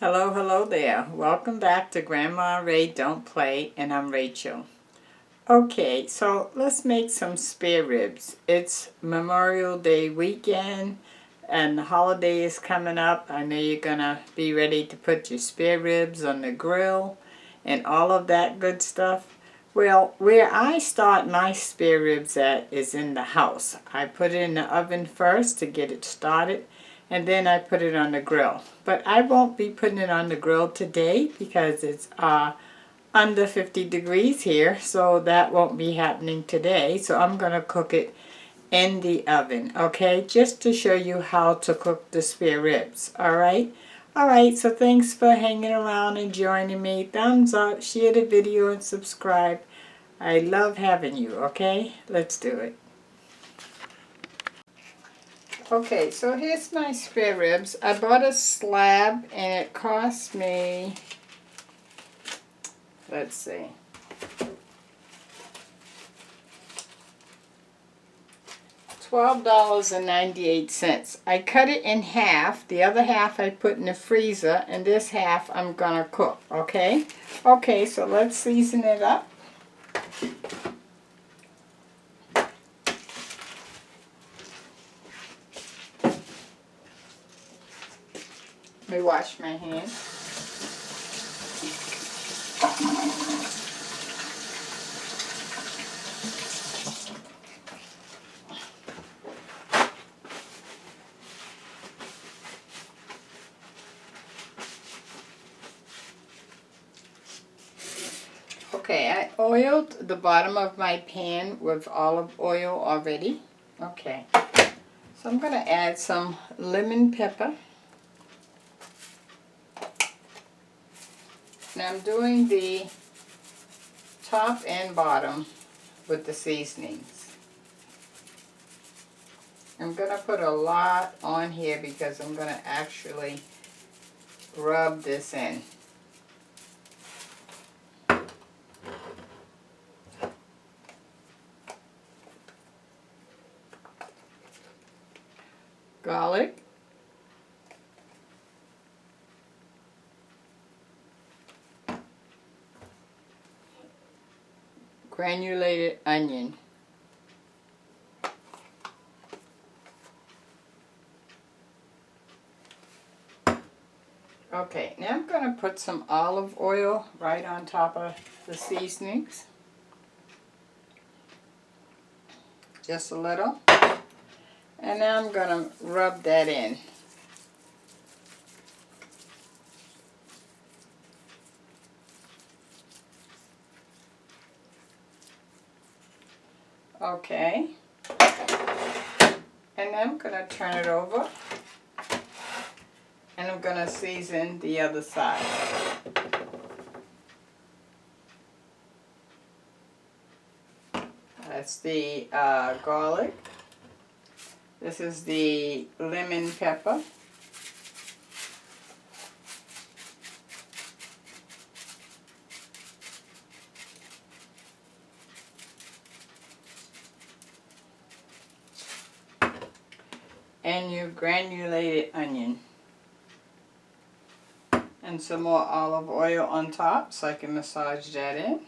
Hello there. Welcome back to Grandma Ray Don't Play, and I'm Rachel. Okay, so let's make some spare ribs. It's Memorial Day weekend, and the holiday is coming up. I know you're gonna be ready to put your spare ribs on the grill and all of that good stuff. Well, where I start my spare ribs at is in the house. I put it in the oven first to get it started, and then I put it on the grill. But I won't be putting it on the grill today because it's under 50 degrees here, so that won't be happening today. So I'm going to cook it in the oven, okay? Just to show you how to cook the spare ribs, all right? All right, so thanks for hanging around and joining me. Thumbs up, share the video, and subscribe. I love having you, okay? Let's do it. Okay, so here's my spare ribs. I bought a slab and it cost me, let's see, $12.98. I cut it in half. The other half I put in the freezer, and this half I'm gonna cook, okay? Okay, so let's season it up. Let me wash my hands. Okay, I oiled the bottom of my pan with olive oil already. Okay, so I'm going to add some lemon pepper. Now I'm doing the top and bottom with the seasonings. I'm going to put a lot on here because I'm going to actually rub this in. Garlic. Granulated onion. Okay, now I'm going to put some olive oil right on top of the seasonings. Just a little. And now I'm going to rub that in. Okay, and I'm going to turn it over, and I'm going to season the other side. That's the garlic. This is the lemon pepper. And your granulated onion. And some more olive oil on top so I can massage that in.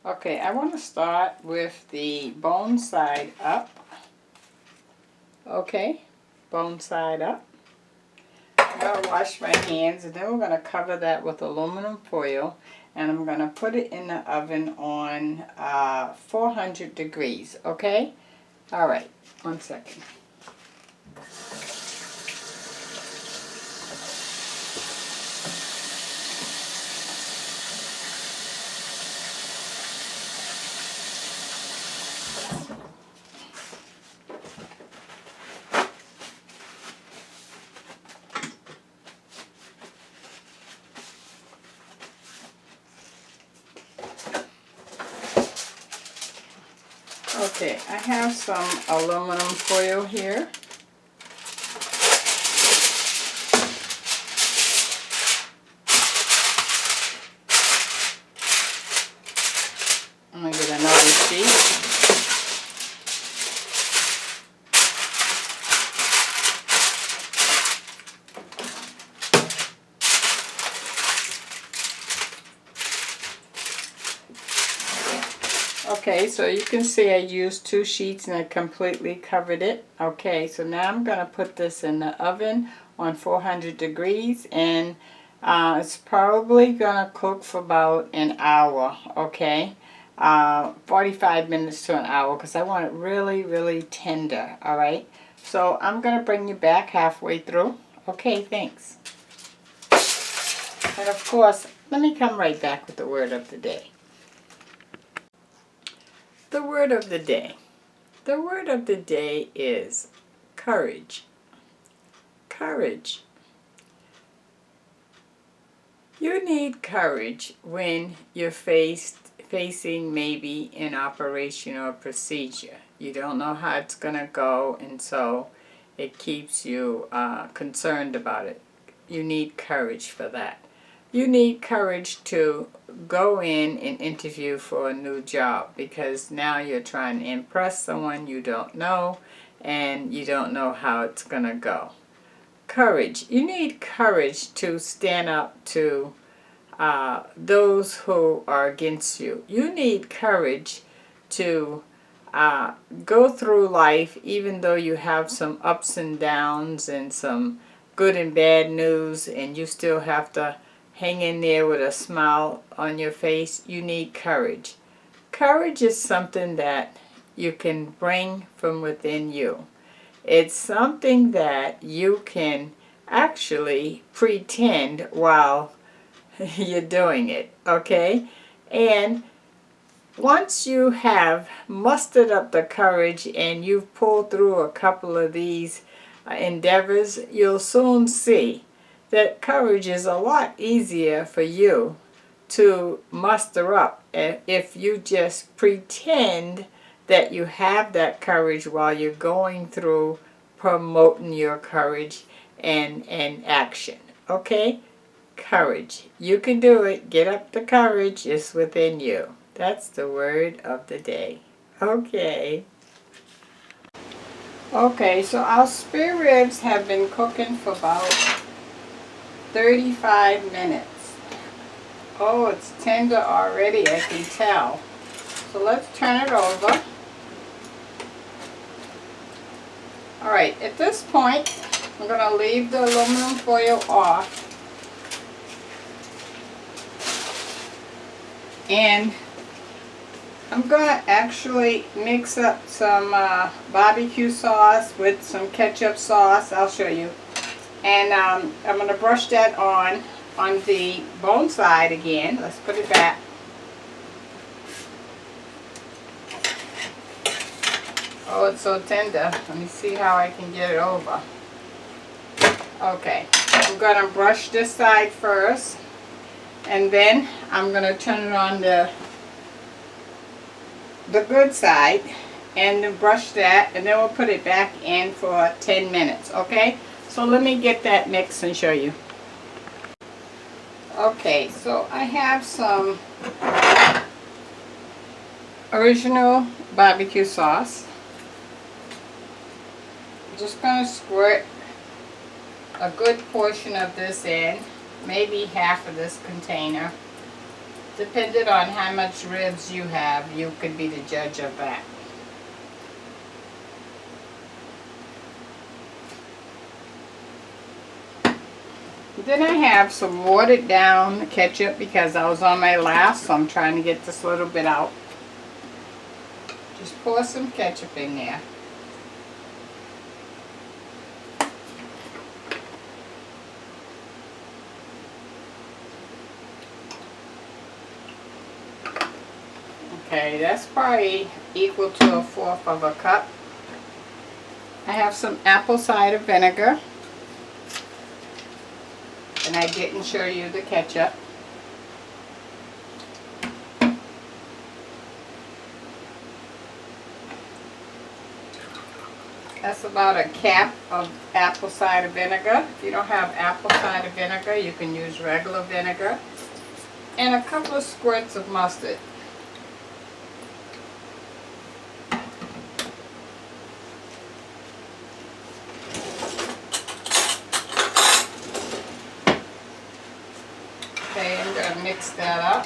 Okay, I want to start with the bone side up. Okay, bone side up. I'm going to wash my hands, and then we're going to cover that with aluminum foil, and I'm going to put it in the oven on 400 degrees, okay? All right, 1 second. Okay, I have some aluminum foil here. sheet. Okay, so you can see I used 2 sheets and I completely covered it. Okay, so now I'm going to put this in the oven on 400 degrees, and it's probably going to cook for about an hour, okay? 45 minutes to an hour, because I want it really, really tender, alright? So I'm going to bring you back halfway through. Okay, thanks. And of course, let me come right back with the word of the day. The word of the day. The word of the day is courage. Courage. You need courage when you're facing maybe an operation or procedure. You don't know how it's going to go, and so it keeps you concerned about it. You need courage for that. You need courage to go in and interview for a new job, because now you're trying to impress someone you don't know, and you don't know how it's going to go. Courage. You need courage to stand up to those who are against you. You need courage to go through life even though you have some ups and downs and some good and bad news, and you still have to hang in there with a smile on your face. You need courage. Courage is something that you can bring from within you. It's something that you can actually pretend while you're doing it, okay? And once you have mustered up the courage and you've pulled through a couple of these endeavors, you'll soon see that courage is a lot easier for you to muster up if you just pretend that you have that courage while you're going through promoting your courage and action. Okay? Courage. You can do it. Get up the courage. It's within you. That's the word of the day. Okay. Okay, so our spare ribs have been cooking for about 35 minutes. Oh, it's tender already, I can tell. So let's turn it over. Alright, at this point, I'm going to leave the aluminum foil off. And I'm going to actually mix up some BBQ sauce with some ketchup sauce. I'll show you. And I'm going to brush that on the bone side again. Let's put it back. Oh, it's so tender. Let me see how I can get it over. Okay, I'm going to brush this side first, and then I'm going to turn it on the good side and then brush that, and then we'll put it back in for 10 minutes, okay? So let me get that mix and show you. Okay, so I have some original barbecue sauce. I'm just going to squirt a good portion of this in, maybe half of this container. Depending on how much ribs you have, you could be the judge of that. Then I have some watered down ketchup because I was on my last, so I'm trying to get this little bit out. Just pour some ketchup in there. Okay, that's probably equal to 1/4 of a cup. I have some apple cider vinegar. And I didn't show you the ketchup. That's about a cap of apple cider vinegar. If you don't have apple cider vinegar, you can use regular vinegar. And a couple of squirts of mustard. Okay, I'm going to mix that up.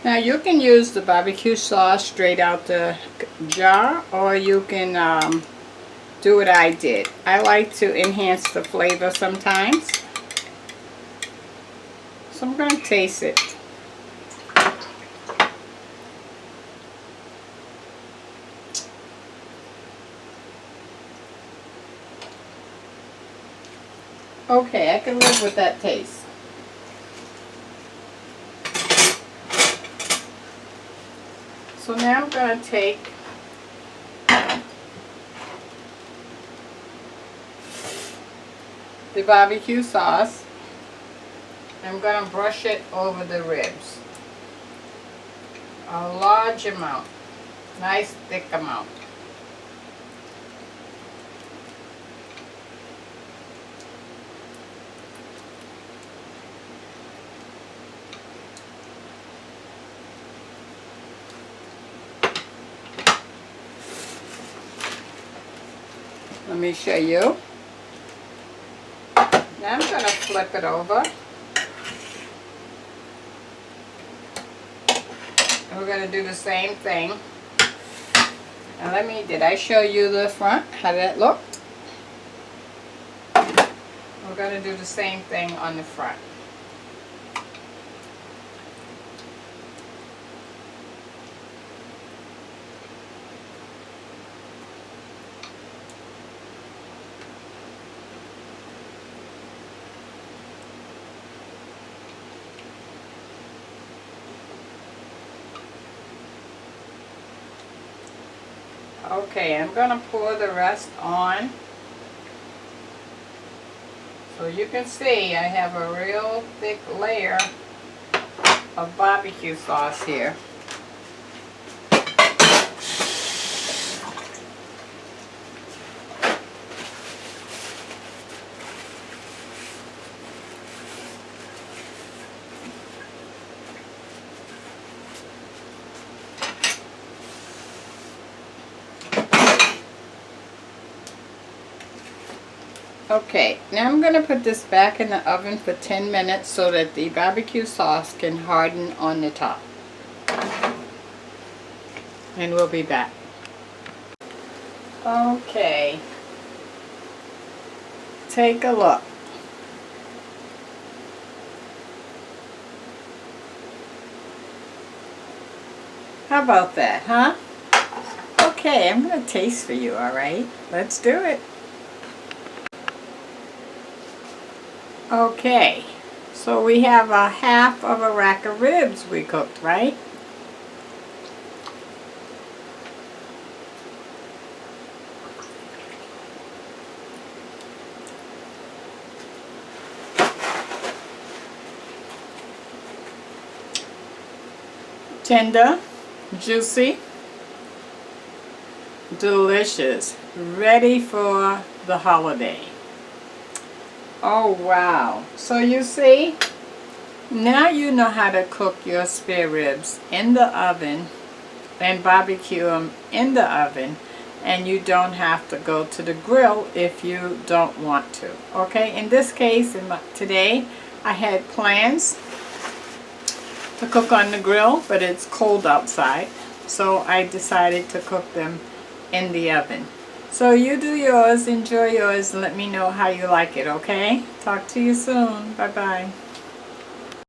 Now you can use the barbecue sauce straight out the jar, or you can do what I did. I like to enhance the flavor sometimes. So I'm going to taste it. Okay, I can live with that taste. So now I'm going to take the barbecue sauce. I'm going to brush it over the ribs. A large amount. Nice thick amount. Let me show you. Now I'm going to flip it over. And we're going to do the same thing. Now did I show you the front? How did it look? We're going to do the same thing on the front. Okay, I'm going to pour the rest on. So you can see I have a real thick layer of barbecue sauce here. Okay, now I'm going to put this back in the oven for 10 minutes so that the barbecue sauce can harden on the top. And we'll be back. Okay, take a look. How about that, huh? Okay, I'm going to taste for you, alright? Let's do it. Okay, so we have a half of a rack of ribs we cooked, right? Tender, juicy, delicious, ready for the holiday. Oh wow, so you see, now you know how to cook your spare ribs in the oven and barbecue them in the oven, and you don't have to go to the grill if you don't want to. Okay, in this case, today I had plans to cook on the grill, but it's cold outside, so I decided to cook them in the oven. So you do yours, enjoy yours, and let me know how you like it, okay? Talk to you soon. Bye-bye.